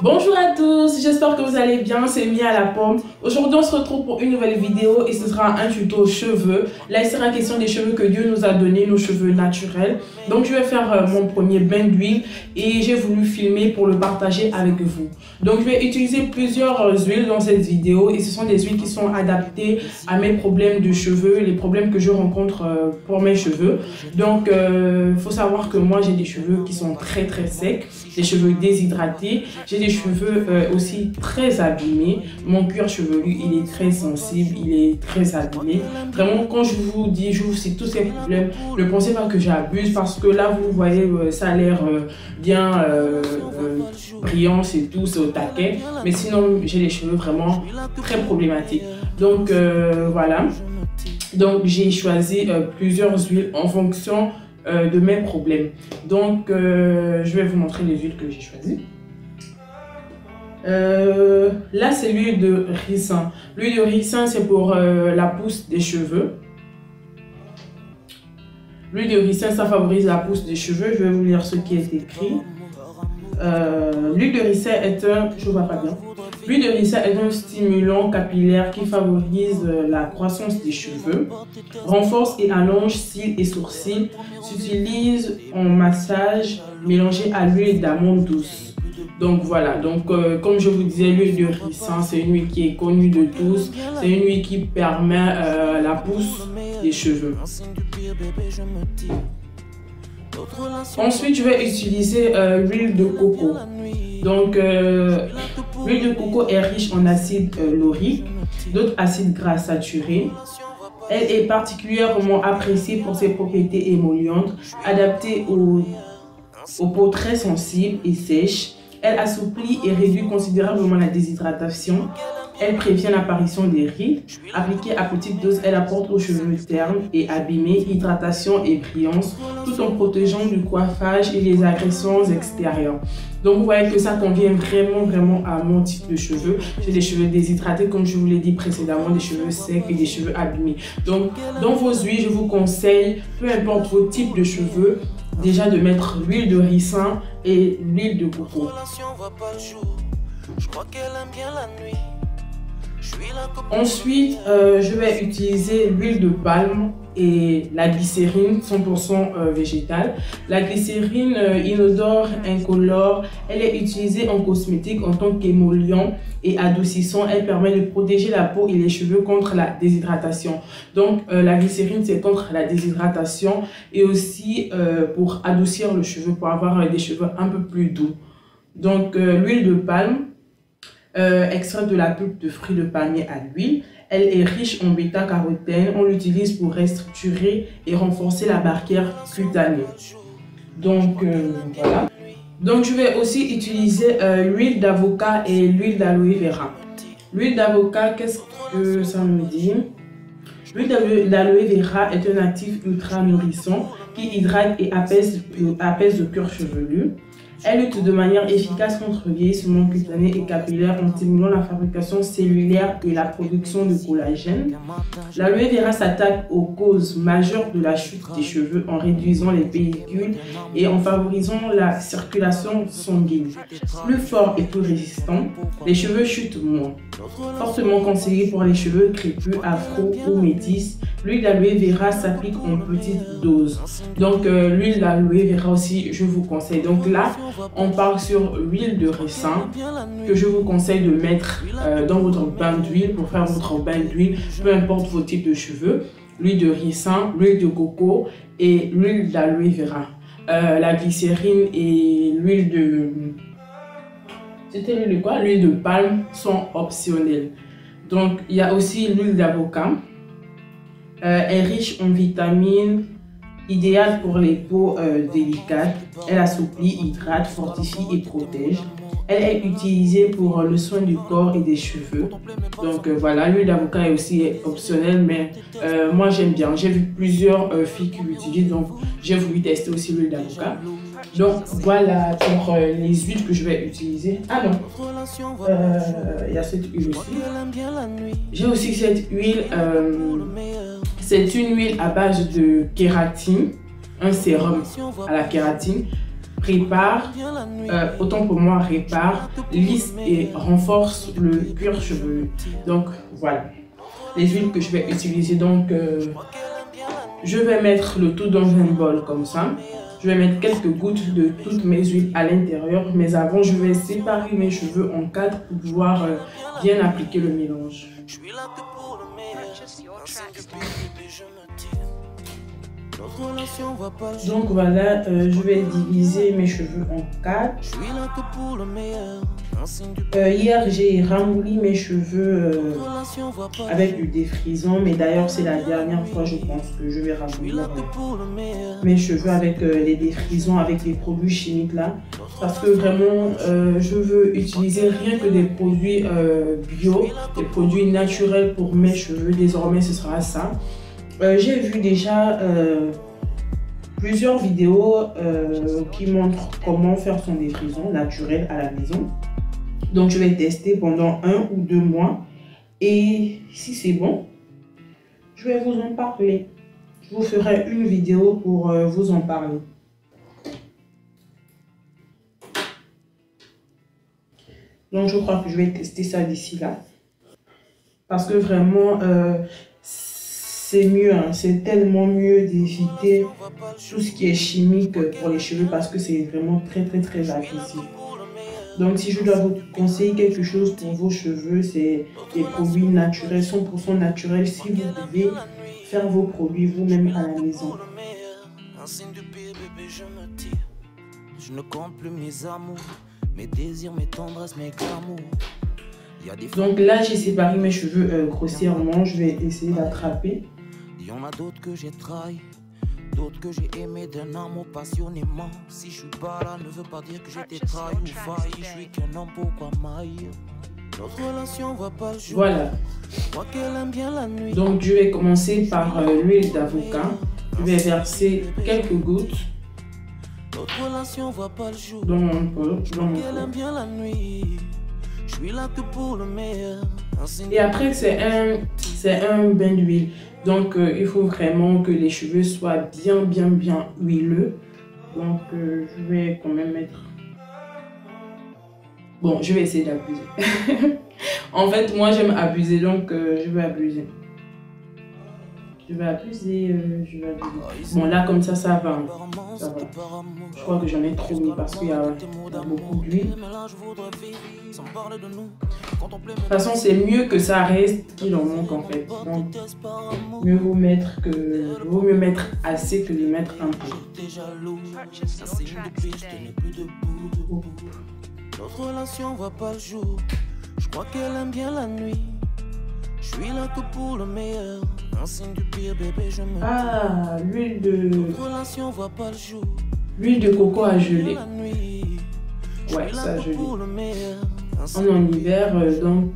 Bonjour à tous, j'espère que vous allez bien, c'est Mia à la pomme. Aujourd'hui on se retrouve pour une nouvelle vidéo et ce sera un tuto cheveux. Là il sera question des cheveux que Dieu nous a donné, nos cheveux naturels. Donc je vais faire mon premier bain d'huile et j'ai voulu filmer pour le partager avec vous. Donc je vais utiliser plusieurs huiles dans cette vidéo et ce sont des huiles qui sont adaptées à mes problèmes de cheveux, les problèmes que je rencontre pour mes cheveux. Donc faut savoir que moi j'ai des cheveux qui sont très secs, des cheveux déshydratés, j'ai des cheveux aussi très abîmés, mon cuir chevelu il est très sensible, il est très abîmé. Vraiment quand je vous dis, je vous cite tous ces problèmes, ne pensez pas que j'abuse parce que là vous voyez ça a l'air bien brillant, c'est tout, c'est au taquet, mais sinon j'ai les cheveux vraiment très problématiques. Donc voilà, donc j'ai choisi plusieurs huiles en fonction de mes problèmes. Donc je vais vous montrer les huiles que j'ai choisies. Là c'est l'huile de ricin. L'huile de ricin c'est pour la pousse des cheveux. L'huile de ricin ça favorise la pousse des cheveux. Je vais vous lire ce qui est écrit. L'huile de ricin est un... Je vois pas bien. L'huile de ricin est un stimulant capillaire qui favorise la croissance des cheveux, renforce et allonge cils et sourcils, s'utilise en massage mélangé à l'huile d'amande douce. Donc voilà, donc comme je vous disais, l'huile de ricin, c'est une huile qui est connue de tous, c'est une huile qui permet la pousse des cheveux. Ensuite, je vais utiliser l'huile de coco. Donc, l'huile de coco est riche en acide laurique, d'autres acides gras saturés. Elle est particulièrement appréciée pour ses propriétés émollientes, adaptée aux peaux très sensibles et sèches. Elle assouplit et réduit considérablement la déshydratation. Elle prévient l'apparition des rides. Appliquée à petite dose, elle apporte aux cheveux ternes et abîmés hydratation et brillance, tout en protégeant du coiffage et les agressions extérieures. Donc vous voyez que ça convient vraiment à mon type de cheveux. J'ai des cheveux déshydratés, comme je vous l'ai dit précédemment, des cheveux secs et des cheveux abîmés. Donc dans vos huiles, je vous conseille, peu importe vos types de cheveux, déjà de mettre l'huile de ricin et l'huile de coco. Ensuite, je vais utiliser l'huile de palme et la glycérine 100% végétale. La glycérine inodore, incolore, elle est utilisée en cosmétique en tant qu'émollient et adoucissant. Elle permet de protéger la peau et les cheveux contre la déshydratation. Donc la glycérine c'est contre la déshydratation et aussi pour adoucir le cheveu, pour avoir des cheveux un peu plus doux. Donc l'huile de palme, extrait de la pulpe de fruits de palmier à l'huile. Elle est riche en bêta-carotène. On l'utilise pour restructurer et renforcer la barrière cutanée. Donc voilà. Donc je vais aussi utiliser l'huile d'avocat et l'huile d'aloe vera. L'huile d'avocat, qu'est-ce que ça me dit? L'huile d'aloe vera est un actif ultra nourrissant qui hydrate et apaise le cuir chevelu. Elle lutte de manière efficace contre le vieillissement cutané et capillaire en stimulant la fabrication cellulaire et la production de collagène. L'aloe vera s'attaque aux causes majeures de la chute des cheveux en réduisant les pellicules et en favorisant la circulation sanguine. Plus fort et plus résistant, les cheveux chutent moins. Fortement conseillé pour les cheveux crépus, afro ou métis, l'huile d'aloe vera s'applique en petite dose. Donc l'huile d'aloe vera aussi, je vous conseille. Donc là, on part sur l'huile de ricin que je vous conseille de mettre dans votre bain d'huile pour faire votre bain d'huile, peu importe vos types de cheveux. L'huile de ricin, l'huile de coco et l'huile d'aloe vera. La glycérine et l'huile de... C'était l'huile de quoi? L'huile de palme sont optionnelles. Donc il y a aussi l'huile d'avocat. Elle est riche en vitamines, idéale pour les peaux délicates. Elle assouplit, hydrate, fortifie et protège. Elle est utilisée pour le soin du corps et des cheveux. Donc voilà, l'huile d'avocat est aussi optionnelle, mais moi j'aime bien. J'ai vu plusieurs filles qui l'utilisent, donc j'ai voulu tester aussi l'huile d'avocat. Donc voilà pour les huiles que je vais utiliser. Ah non, il y a cette huile aussi. J'ai aussi cette huile. C'est une huile à base de kératine, un sérum à la kératine. répare, autant pour moi, répare, lisse et renforce le cuir chevelu. Donc voilà les huiles que je vais utiliser. Donc je vais mettre le tout dans un bol comme ça. Je vais mettre quelques gouttes de toutes mes huiles à l'intérieur. Mais avant, je vais séparer mes cheveux en 4 pour pouvoir bien appliquer le mélange. Donc voilà, je vais diviser mes cheveux en 4. Hier, j'ai ramouli mes cheveux avec du défrisant. Mais d'ailleurs, c'est la dernière fois, je pense, que je vais ramoulir mes cheveux avec les défrisants, avec les produits chimiques là. Parce que vraiment, je veux utiliser rien que des produits bio, des produits naturels pour mes cheveux. Désormais, ce sera ça. J'ai vu déjà plusieurs vidéos qui montrent comment faire son défrisant naturel à la maison. Donc, je vais tester pendant 1 ou 2 mois. Et si c'est bon, je vais vous en parler. Je vous ferai une vidéo pour vous en parler. Donc, je crois que je vais tester ça d'ici là. Parce que vraiment, c'est mieux. Hein. C'est tellement mieux d'éviter tout ce qui est chimique pour les cheveux parce que c'est vraiment très agressif. Donc, si je dois vous conseiller quelque chose pour vos cheveux, c'est des produits naturels, 100% naturels. Si vous pouvez faire vos produits vous-même à la maison. Je ne compte plus mes amours, mes désirs, mes tendresses, mes glamours. Donc là, j'ai séparé mes cheveux grossièrement. Je vais essayer d'attraper. Il y en a d'autres que j'ai trahi, d'autres que j'ai aimé d'un amour passionnément. Si je suis pas là, ne veut pas dire que j'ai été trahi ou failli. Je suis qu'un homme, pourquoi m'haïr? Notre relation va pas le jour. Voilà. Donc je vais commencer par l'huile d'avocat. Je vais verser quelques gouttes dans mon pot. Et après, c'est un bain d'huile. Donc, il faut vraiment que les cheveux soient bien huileux. Donc, je vais quand même mettre... Bon, je vais essayer d'abuser. En fait, moi, j'aime abuser, donc je vais abuser. Je vais abuser. Bon, là, comme ça, ça va. Ça va. Je crois que j'en ai trop mis parce qu'il y a beaucoup d'huile. De toute façon, c'est mieux que ça reste qu'il en manque en fait. Donc, mieux vaut mettre assez que de mettre un peu. Notre relation va pas le jour. Je crois qu'elle aime bien la nuit. Je suis là que pour le meilleur. Un signe du pire, bébé, je me... Ah, l'huile de... Notre relation va pas le jour. L'huile de coco à geler. Ouais, ça gelé. On est en hiver, donc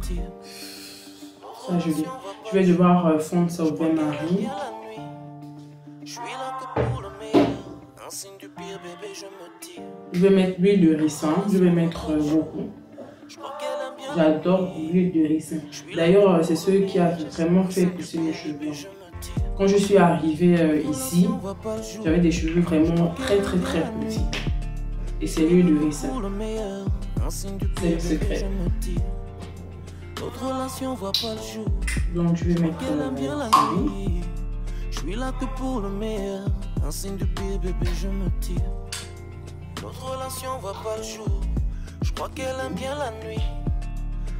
ça gelé. Je vais devoir fondre ça au bain-marie. Je vais mettre l'huile de ricin. Je vais mettre beaucoup. J'adore l'huile de ricin. D'ailleurs, c'est ce qui a vraiment fait pousser mes cheveux. Quand je suis arrivée ici, j'avais des cheveux vraiment très petits. Et c'est l'huile de ricin. C'est le secret. Donc je vais mettre celui. Je suis là que pour le meilleur. Un signe du pire, bébé, je me tire. Notre relation va pas le jour. Je crois qu'elle aime bien la nuit.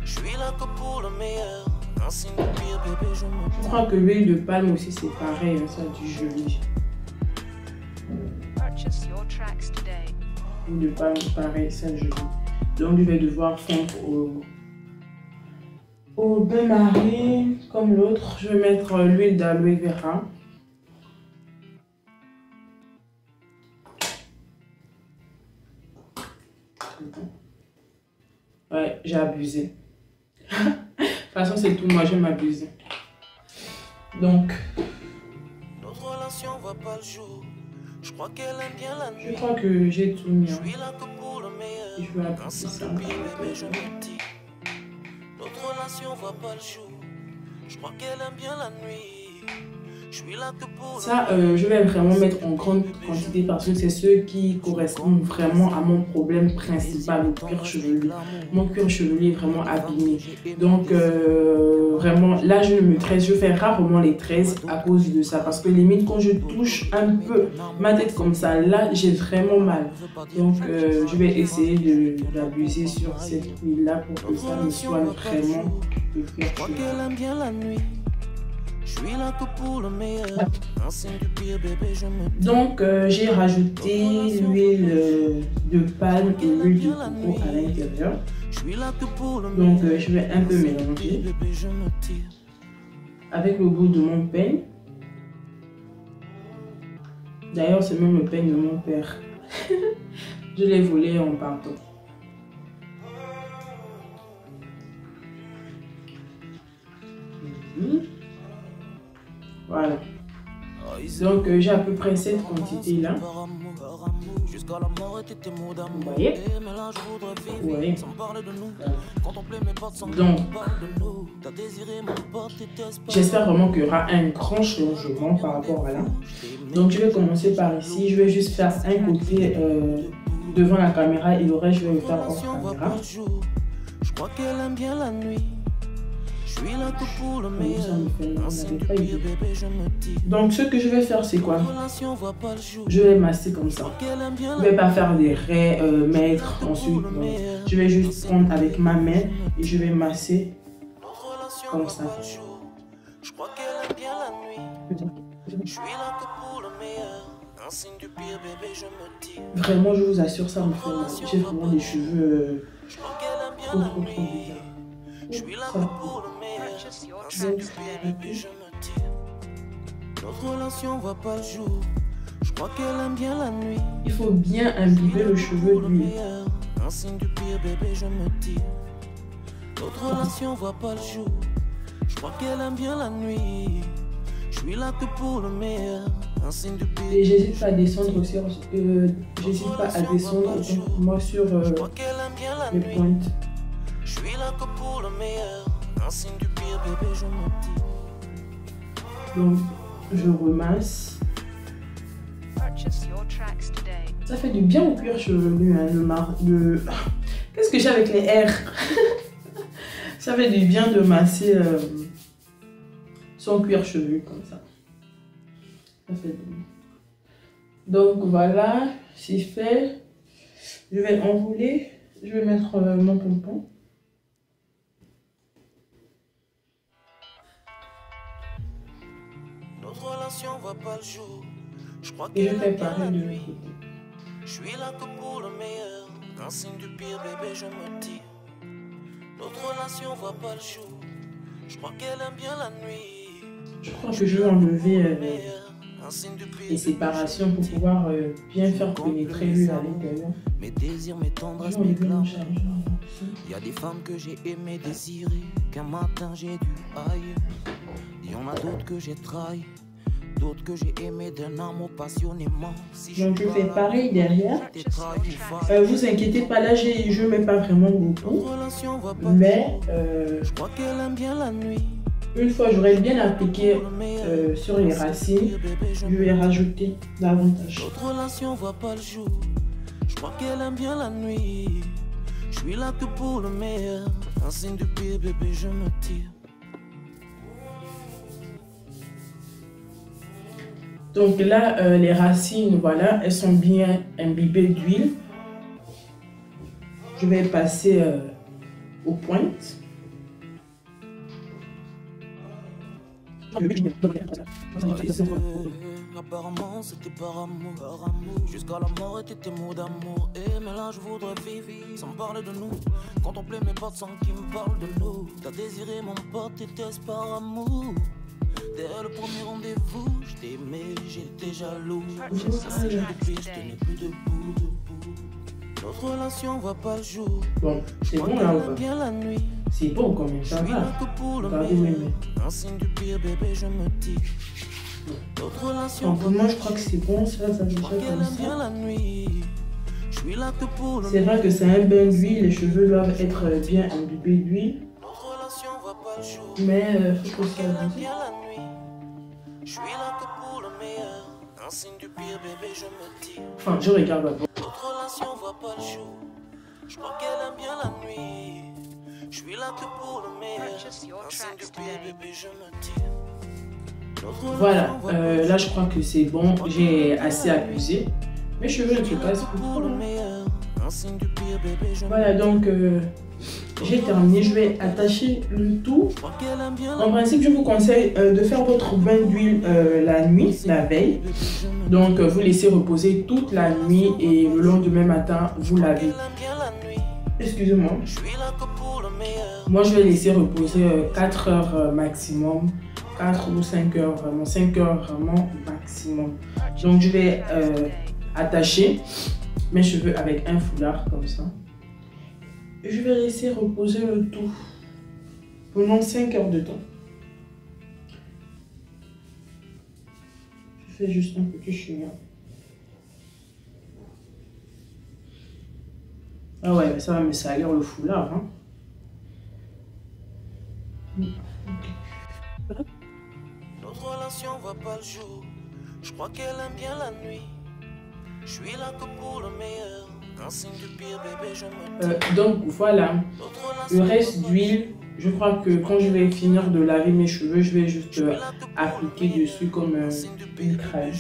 Je suis là que pour le meilleur. Un signe du pire, bébé, je me tire. Je crois que l'huile de palme aussi c'est pareil, ça du joli. L'huile de palme pareil, ça joli. Donc je vais devoir fondre au bain-marie comme l'autre. Je vais mettre l'huile d'aloe vera. Ouais, j'ai abusé. De toute façon, c'est tout. Moi, je m'abuse. Donc, notre relation va pas le jour. Je crois qu'elle aime bien la nuit. Je crois que j'ai tout mis. Je vais appliquer ça. Notre relation va pas le jour. Je crois qu'elle aime bien la nuit. Je Ça, je vais vraiment mettre en grande quantité parce que c'est ceux qui correspondent vraiment à mon problème principal, le cuir chevelu. Mon cuir chevelu est vraiment abîmé. Donc, vraiment, là, je me tresse. Je fais rarement les tresses à cause de ça. Parce que limite, quand je touche un peu ma tête comme ça, là, j'ai vraiment mal. Donc, je vais essayer d'abuser sur cette huile-là pour que ça me soigne vraiment le cuir chevelu. Donc, j'ai rajouté l'huile de palme et l'huile de coco à l'intérieur. Donc, je vais un peu mélanger avec le goût de mon peigne. D'ailleurs, c'est même le peigne de mon père. Je l'ai volé en partant. Voilà. Donc j'ai à peu près cette quantité là. Vous voyez? Oui. Donc j'espère vraiment qu'il y aura un grand changement par rapport à là. Donc je vais commencer par ici. Je vais juste faire un côté devant la caméra et le reste je vais le faire hors caméra. Je crois qu'elle aime bien la nuit. Donc ce que je vais faire c'est quoi? Je vais masser comme ça. Je ne vais pas faire des raies, mettre ensuite. Non. Je vais juste prendre avec ma main et je vais masser comme ça. Vraiment je vous assure ça me fait mal. J'ai vraiment des cheveux trop bizarres. Je suis là pour le meilleur. Notre relation va pas le jour. Je crois qu'elle aime bien la nuit. Il faut bien imbiber le cheveu d'huile. Un signe du pire, bébé, je me tire. Notre relation va pas le jour. Je crois qu'elle aime bien la nuit. Je suis là que pour le meilleur. Un signe du pire. Et j'hésite pas à descendre sur moi sur les pointes. Je suis là que pour le meilleur, un signe du pire, bébé, je me dis. Donc, je remasse. Ça fait du bien au cuir chevelu, hein, Qu'est-ce que j'ai avec les R? Ça fait du bien de masser son cuir chevelu comme ça. Ça fait du bien. Donc voilà, c'est fait. Je vais enrouler. Je vais mettre mon pompon. Va pas le jour. Je crois et je fais pareil de l'autre côté. Je suis là que pour le meilleur. Un signe du pire, bébé, je me tire. Notre relation va pas le jour. Je crois qu'elle aime bien la nuit. Je crois que je vais enlever les séparations pour pouvoir bien faire pénétrer l'huile à l'intérieur. Mes désirs, mes tendresses, mes plans. Il y a des femmes que j'ai aimé désirer, qu'un matin j'ai dû haïr. Il y en a d'autres que j'ai trahi. D'autres que j'ai aimé d'un amour passionnément. Donc je fais pareil derrière. Vous inquiétez pas, là je mets pas vraiment beaucoup. Mais une fois j'aurai bien appliqué sur les racines, je vais rajouter davantage. Notre relation va pas le jour. Je crois qu'elle aime bien la nuit. Je suis là que pour le meilleur. Un signe du pire, bébé, je me tire. Donc là, les racines, voilà, elles sont bien imbibées d'huile. Je vais passer aux pointes. Apparemment, c'était par amour. Jusqu'à la mort était tes mots d'amour. Et mais là, je voudrais vivre sans parler de nous. Contempler mes potes sans qu'ils me parlent de nous. T'as désiré mon pote, t'étais par amour. Dès le premier rendez-vous, je t'aimais, j'étais jaloux. Je tenais plus debout. Notre relation va pas le jour. Bon, c'est bon là ou pas? C'est bon quand même, ça va. Un signe du pire, bébé, je me tire. Donc moi je crois que c'est bon, ça va déjà comme ça. C'est vrai que c'est un bain d'huile, les cheveux doivent être bien imbibés d'huile. Mais faut que ça avance. Enfin, je regarde d'abord. Notre relation voit pas le jour. Je crois qu'elle aime bien la nuit. Je suis là que pour le meilleur. Un signe du pire, bébé, je me tire. Voilà, là je crois que c'est bon, j'ai assez abusé. Mes cheveux ne se cassent plus. Voilà, donc j'ai terminé. Je vais attacher le tout. En principe, je vous conseille de faire votre bain d'huile la nuit, la veille. Donc vous laissez reposer toute la nuit et le lendemain matin, vous lavez. Excusez-moi. Moi, je vais laisser reposer 4 heures maximum. 4 ou 5 heures, vraiment 5 heures vraiment maximum. Donc je vais attacher mes cheveux avec un foulard comme ça. Et je vais laisser reposer le tout pendant 5 heures de temps. Je fais juste un petit chignon. Ah ouais, ça va me salir le foulard. Hein. Notre relation voit pas le jour. Je crois qu'elle aime bien la nuit. Je suis là que pour le meilleur. Un signe du pire, bébé, je me donc voilà, le reste d'huile, je crois que quand je vais finir de laver mes cheveux, je vais juste appliquer dessus comme une crème.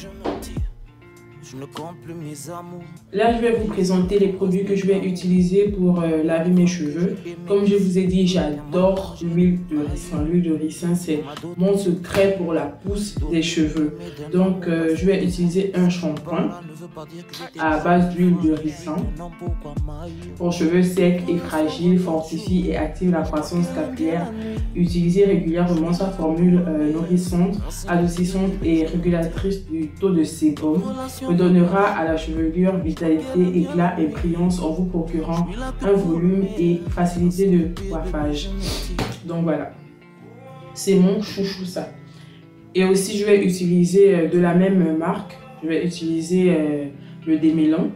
Je ne compte plus mes amours. Là, je vais vous présenter les produits que je vais utiliser pour laver mes cheveux. Comme je vous ai dit, j'adore l'huile de ricin. L'huile de ricin, c'est mon secret pour la pousse des cheveux. Donc, je vais utiliser un shampoing à base d'huile de ricin. Pour cheveux secs et fragiles, fortifie et active la croissance capillaire. Utilisez régulièrement sa formule nourrissante, adoucissante et régulatrice du taux de sébum. Donnera à la chevelure vitalité, éclat et brillance en vous procurant un volume et facilité de coiffage. Donc voilà, c'est mon chouchou ça. Et aussi je vais utiliser de la même marque, je vais utiliser le démêlant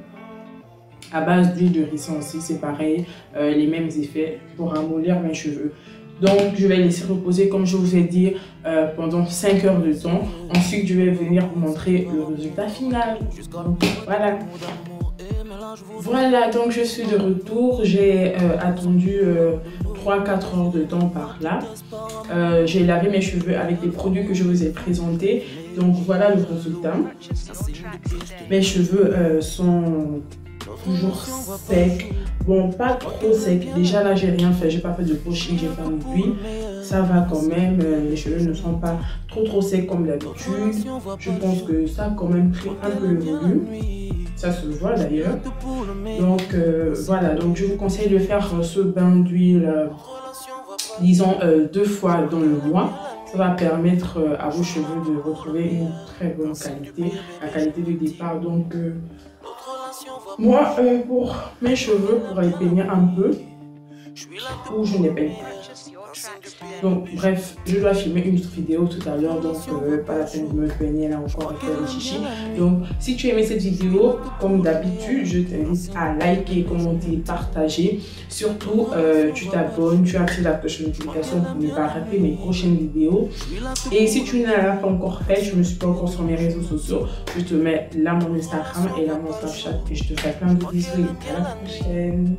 à base d'huile de ricin aussi, c'est pareil, les mêmes effets pour ramollir mes cheveux. Donc, je vais laisser reposer, comme je vous ai dit, pendant 5 heures de temps. Ensuite, je vais venir vous montrer le résultat final. Donc, voilà. Voilà, donc je suis de retour. J'ai attendu 3-4 heures de temps par là. J'ai lavé mes cheveux avec les produits que je vous ai présentés. Donc, voilà le résultat. Mes cheveux sont toujours secs. Bon, pas trop sec. Déjà là, j'ai rien fait. J'ai pas fait de brushing, j'ai pas d'huile. Ça va quand même. Les cheveux ne sont pas trop secs comme d'habitude. Je pense que ça a quand même pris un peu le volume. Ça se voit d'ailleurs. Donc voilà. Donc je vous conseille de faire ce bain d'huile, disons 2 fois dans le mois. Ça va permettre à vos cheveux de retrouver une très bonne qualité, la qualité de départ. Donc moi, pour mes cheveux, pour les peigner un peu, ou je ne les peigne pas. Donc bref, je dois filmer une autre vidéo tout à l'heure, donc pas la peine de me peigner là encore avec les chichis. Donc si tu as aimé cette vidéo, comme d'habitude, je t'invite à liker, commenter, partager. Surtout, tu t'abonnes, tu actives la cloche de notification pour ne pas rater mes prochaines vidéos. Et si tu ne l'as pas encore fait, je ne me suis pas encore sur mes réseaux sociaux, je te mets là mon Instagram et là mon Snapchat et je te fais plein de bisous et à la prochaine.